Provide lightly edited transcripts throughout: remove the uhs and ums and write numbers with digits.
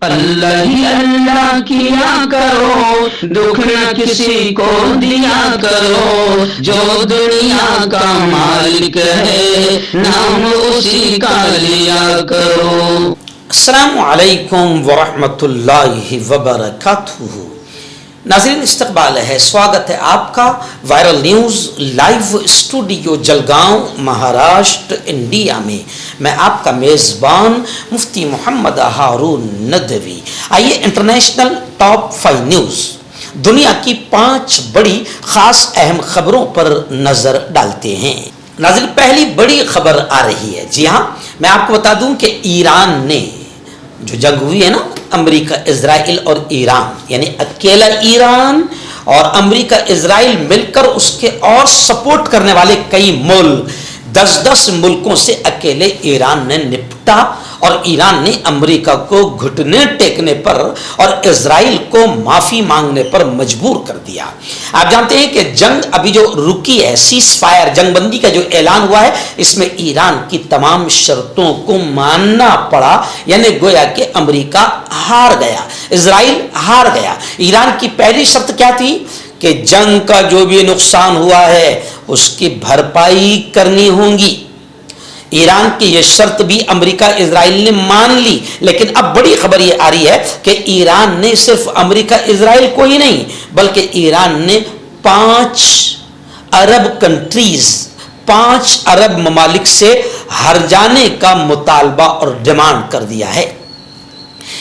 اللہ ہی اللہ کیا کرو، دکھ نہ کسی کو دیا کرو، جو دنیا کا مالک ہے نام اسی کا لیا کرو۔ السلام علیکم ورحمۃ اللہ وبرکاتہ۔ ناظرین، استقبال ہے، سواگت ہے آپ کا viral news live studio Jalgaon Maharashtra India میں۔ میں آپ کا میزبان مفتی محمد ہارون ندوی۔ آئیے انٹرنیشنل ٹاپ 5 نیوز، دنیا کی 5 بڑی خاص اہم خبروں پر نظر ڈالتے ہیں۔ ناظرین، پہلی بڑی خبر آ رہی ہے، جی ہاں، میں آپ کو بتا دوں کہ ایران نے جو جنگ ہوئی ہے نا، امریکہ اسرائیل اور ایران، یعنی اکیلا ایران اور امریکہ اسرائیل مل کر اس کے اور سپورٹ کرنے والے کئی ملک، 10 ملکوں سے اکیلے ایران نے نپٹا اور ایران نے امریکہ کو گھٹنے ٹیکنے پر اور اسرائیل کو معافی مانگنے پر مجبور کر دیا۔ آپ جانتے ہیں کہ جنگ ابھی جو رکی ہے، سیز فائر، جنگ بندی کا جو اعلان ہوا ہے، اس میں ایران کی تمام شرطوں کو ماننا پڑا، یعنی گویا کہ امریکہ ہار گیا، اسرائیل ہار گیا۔ ایران کی پہلی شرط کیا تھی کہ جنگ کا جو بھی نقصان ہوا ہے اس کی بھرپائی کرنی ہوگی۔ ایران کی یہ شرط بھی امریکہ اسرائیل نے مان لی، لیکن اب بڑی خبر یہ آ رہی ہے کہ ایران نے صرف امریکہ اسرائیل کو ہی نہیں بلکہ ایران نے 5 عرب کنٹریز، 5 عرب ممالک سے ہر جانے کا مطالبہ اور ڈیمانڈ کر دیا ہے۔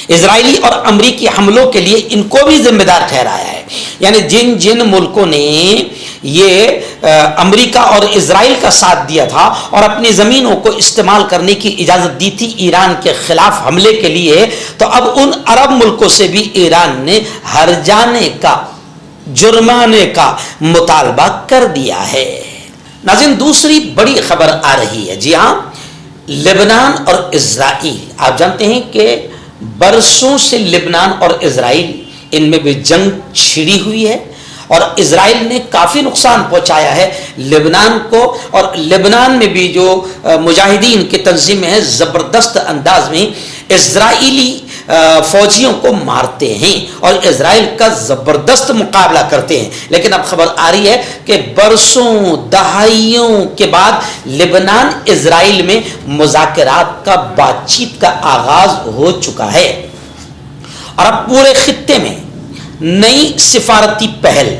اسرائیلی اور امریکی حملوں کے لیے ان کو بھی ذمہ دار ٹھہرایا ہے، یعنی جن ملکوں نے یہ امریکہ اور اسرائیل کا ساتھ دیا تھا اور اپنی زمینوں کو استعمال کرنے کی اجازت دی تھی ایران کے خلاف حملے کے لیے، تو اب ان عرب ملکوں سے بھی ایران نے ہر جانے کا، جرمانے کا مطالبہ کر دیا ہے۔ ناظرین، دوسری بڑی خبر آ رہی ہے، جی ہاں، لبنان اور اسرائیل۔ آپ جانتے ہیں کہ برسوں سے لبنان اور اسرائیل ان میں بھی جنگ چھڑی ہوئی ہے اور اسرائیل نے کافی نقصان پہنچایا ہے لبنان کو، اور لبنان میں بھی جو مجاہدین کی تنظیمیں ہیں زبردست انداز میں اسرائیلی فوجیوں کو مارتے ہیں اور اسرائیل کا زبردست مقابلہ کرتے ہیں۔ لیکن اب خبر آ رہی ہے کہ برسوں دہائیوں کے بعد لبنان اسرائیل میں مذاکرات کا، بات چیت کا آغاز ہو چکا ہے اور اب پورے خطے میں نئی سفارتی پہل،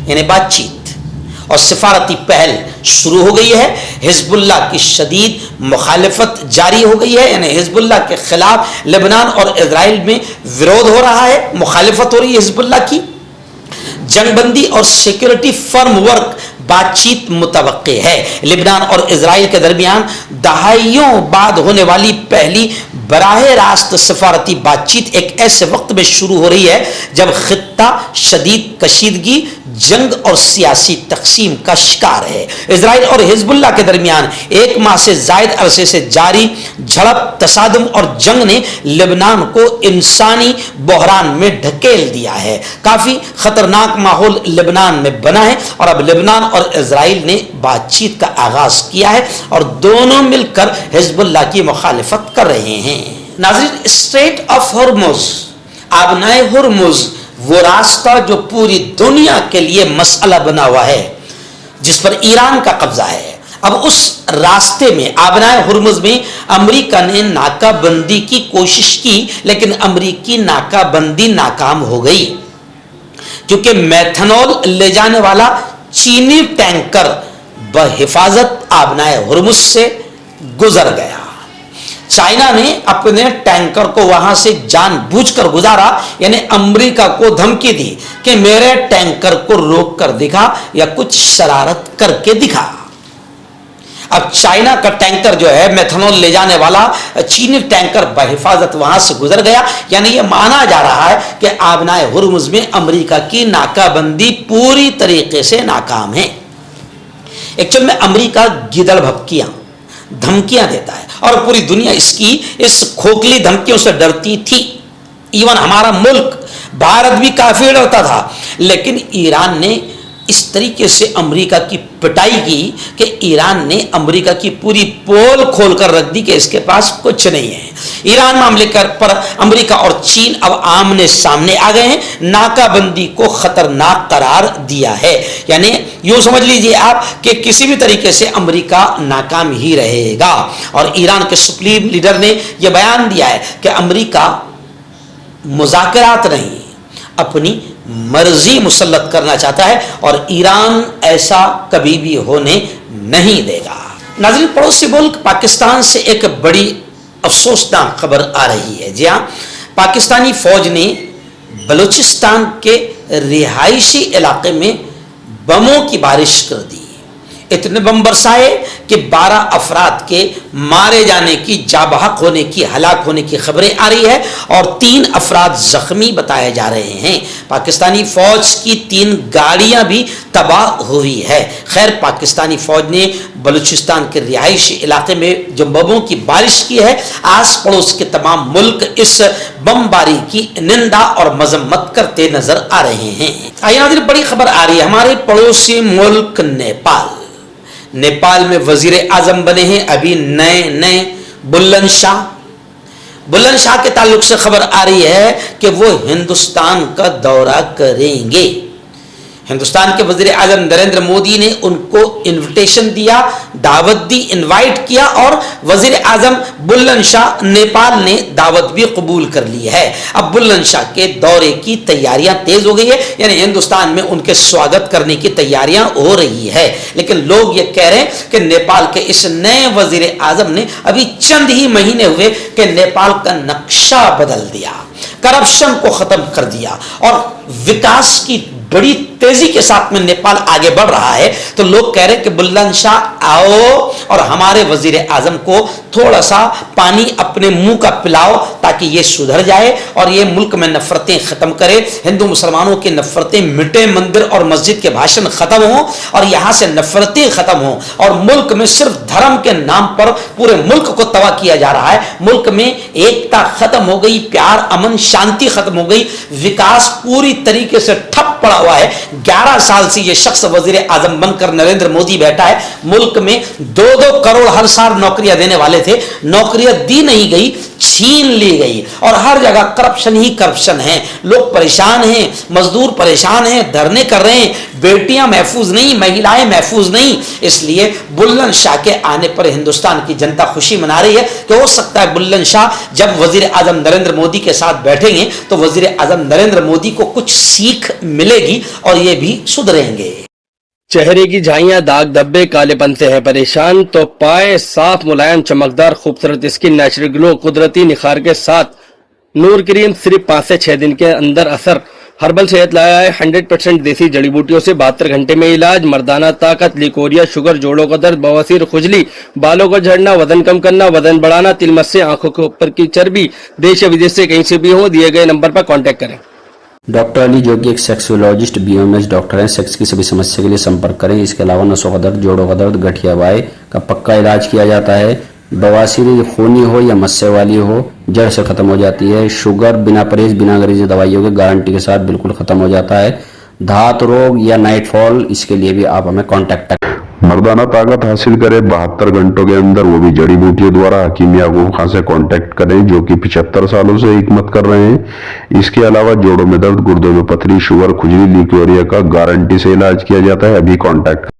یعنی بات چیت اور سفارتی پہل شروع ہو گئی ہے۔ حزب اللہ کی شدید مخالفت جاری ہو گئی ہے، یعنی حزب اللہ کے خلاف لبنان اور اسرائیل میں وروध ہو رہا ہے، مخالفت ہو رہی ہے حزب اللہ کی۔ جنگ بندی اور سیکورٹی فرم ورک بات چیت متوقع ہے۔ لبنان اور اسرائیل کے درمیان دہائیوں بعد ہونے والی پہلی براہ راست سفارتی بات چیت ایک ایسے وقت میں شروع ہو رہی ہے جب خطہ شدید کشیدگی، جنگ اور سیاسی تقسیم کا شکار ہے۔ اسرائیل اور حزب اللہ کے درمیان 1 ماہ سے زائد عرصے سے جاری جھڑپ، تصادم اور جنگ نے لبنان کو انسانی بحران میں ڈھکیل دیا ہے۔ کافی خطرناک ماحول لبنان میں بنا ہے اور اب لبنان اور اسرائیل نے بات چیت کا آغاز کیا ہے اور دونوں مل کر حزب اللہ کی مخالفت کر رہے ہیں۔ ناظرین، اسٹریٹ آف ہرمز، آبنائے ہرمز، وہ راستہ جو پوری دنیا کے لیے مسئلہ بنا ہوا ہے، جس پر ایران کا قبضہ ہے، اب اس راستے میں، آبنائے ہرمز میں، امریکہ نے ناکہ بندی کی کوشش کی لیکن امریکی ناکہ بندی ناکام ہو گئی، کیونکہ میتھنول لے جانے والا چینی ٹینکر بحفاظت آبنائے ہرمز سے گزر گیا۔ چائنا نے اپنے ٹینکر کو وہاں سے جان بوجھ کر گزارا، یعنی امریکہ کو دھمکی دی کہ میرے ٹینکر کو روک کر دکھا یا کچھ شرارت کر کے دکھا۔ اب چائنا کا ٹینکر جو ہے میتھنول لے جانے والا چینی ٹینکر بحفاظت وہاں سے گزر گیا، یعنی یہ مانا جا رہا ہے کہ آبنائے ہرمز میں امریکہ کی ناکہ بندی پوری طریقے سے ناکام ہے۔ ایکچوئل میں امریکہ گیدڑ بھبکیاں، دھمکیاں دیتا ہے اور پوری دنیا اس کھوکھلی دھمکیوں سے ڈرتی تھی۔ ایون ہمارا ملک بھارت بھی کافی ڈرتا تھا، لیکن ایران نے اس طریقے سے امریکہ کی پٹائی کی کہ ایران نے امریکہ کی پوری पोल खोल कर रख दी कि इसके पास कुछ नहीं है। ईरान मामले पर अमेरिका और चीन अब आमने सामने आ गए हैं, नाकाबंदी को खतरनाक करार दिया है। यानी यूं समझ लीजिए आप कि किसी भी तरीके से अमेरिका नाकाम ही रहेगा। और ईरान के सुप्रीम लीडर ने यह बयान दिया है कि अमेरिका मुज़ाकरात नहीं, अपनी मर्जी मुसल्लत करना चाहता है और ईरान ऐसा कभी भी होने नहीं देगा। नाज़रीन, पड़ोसी मुल्क पाकिस्तान से एक बड़ी अफसोसनाक खबर आ रही है। जी हाँ, पाकिस्तानी फौज ने बलूचिस्तान के रिहायशी इलाके में बमों की बारिश कर दी। इतने बम बरसाए कि 12 अफराद के मारे जाने की, जाबहक होने की, हलाक होने की खबरें आ रही है और 3 अफराद जख्मी बताए जा रहे हैं। पाकिस्तानी फौज की 3 गाड़ियां भी तबाह हुई है। खैर, पाकिस्तानी फौज ने बलूचिस्तान के रिहायशी इलाके में जो बमों की बारिश की है, आस पड़ोस के तमाम मुल्क इस बमबारी की निंदा और मजम्मत करते नजर आ रहे हैं। आइए, बड़ी खबर आ रही है हमारे पड़ोसी मुल्क नेपाल में वजीर आजम बने हैं अभी नए बुलंद शाह के ताल्लुक से खबर आ रही है कि वो हिंदुस्तान का दौरा करेंगे। हिंदुस्तान के वजीर आजम नरेंद्र मोदी ने उनको इनविटेशन दिया, दावत दी, इनवाइट किया और वजीर आजम बुलंद शाह नेपाल ने दावत भी कबूल कर ली है। अब बुलंद शाह के दौरे की तैयारियां तेज हो गई है, यानी हिंदुस्तान में उनके स्वागत करने की तैयारियां हो रही है। लेकिन लोग ये कह रहे हैं कि नेपाल के इस नए वजीर आजम ने अभी चंद ही महीने हुए कि नेपाल का नक्शा बदल दिया, करप्शन को खत्म कर दिया और विकास की बड़ी तेजी के साथ में नेपाल आगे बढ़ रहा है। तो लोग कह रहे हैं कि बुलंद शाह आओ और हमारे वजीर आजम को थोड़ा सा पानी अपने मुंह का पिलाओ ताकि ये सुधर जाए और ये मुल्क में नफरतें खत्म करे, हिंदू मुसलमानों की नफरतें मिटे, मंदिर और मस्जिद के भाषण खत्म हो और यहां से नफरतें खत्म हो और मुल्क में सिर्फ धर्म के नाम पर पूरे मुल्क को तबाह किया जा रहा है। मुल्क में एकता खत्म हो गई, प्यार, अमन, शांति खत्म हो गई, विकास पूरी तरीके से ठप पड़ा हुआ है। 11 साल से ये शख्स वजीर आजम बनकर नरेंद्र मोदी बैठा है। मुल्क में 2-2 करोड़ हर साल नौकरियां देने वाले थे, नौकरियां दी नहीं गई, छीन ली गई और हर जगह करप्शन ही करप्शन है। लोग परेशान हैं, मजदूर परेशान हैं, धरने कर रहे हैं, बेटियां महफूज नहीं, महिलाएं महफूज नहीं। इसलिए बुलंद शाह के आने पर हिंदुस्तान की जनता खुशी मना रही है कि हो सकता है बुलंद शाह जब वजीर आजम नरेंद्र मोदी के साथ बैठेंगे तो वजीर आजम नरेंद्र मोदी को कुछ सीख मिलेगी और ये भी सुधरेंगे। चेहरे की झाइयां दाग धब्बे कालेपन से है परेशान तो पाए साफ मुलायम चमकदार खूबसूरत स्किन नेचुरल ग्लो कुदरती निखार के साथ नूर क्रीम सिर्फ 5 से 6 दिन के अंदर असर। हर्बल सेहत लाया है 100% देसी जड़ी बूटियों से 72 घंटे में इलाज। मर्दाना ताकत, लिकोरिया, शुगर, जोड़ों का दर्द, बवासीर, खुजली, बालों का झड़ना, वजन कम करना, वजन बढ़ाना, तिलमस से आंखों के ऊपर की चर्बी, देश या विदेश से कहीं से भी हो, दिए गए नंबर पर कांटेक्ट करें। डॉक्टर अली जो कि एक सेक्सोलॉजिस्ट बीएमएस डॉक्टर हैं, सेक्स की सभी समस्या के लिए संपर्क करें। इसके अलावा नसों का दर्द, जोड़ों का दर्द, गठिया वाई का पक्का इलाज किया जाता है। बवासीर खूनी हो या मस्से वाली हो, जड़ से खत्म हो जाती है। शुगर बिना परहेज बिना अंग्रेजी दवाइयों के गारंटी के साथ बिल्कुल खत्म हो जाता है। धात रोग या नाइट फॉल, इसके लिए भी आप हमें कॉन्टेक्ट करें। मर्दाना ताकत हासिल करें 72 घंटों के अंदर, वो भी जड़ी बूटियों द्वारा। हकीम याकूब खान से कांटेक्ट करें जो कि 75 सालों से हिकमत कर रहे हैं। इसके अलावा जोड़ों में दर्द, गुर्दों में पथरी, शुगर, खुजली, लिकोरिया का गारंटी से इलाज किया जाता है। अभी कांटेक्ट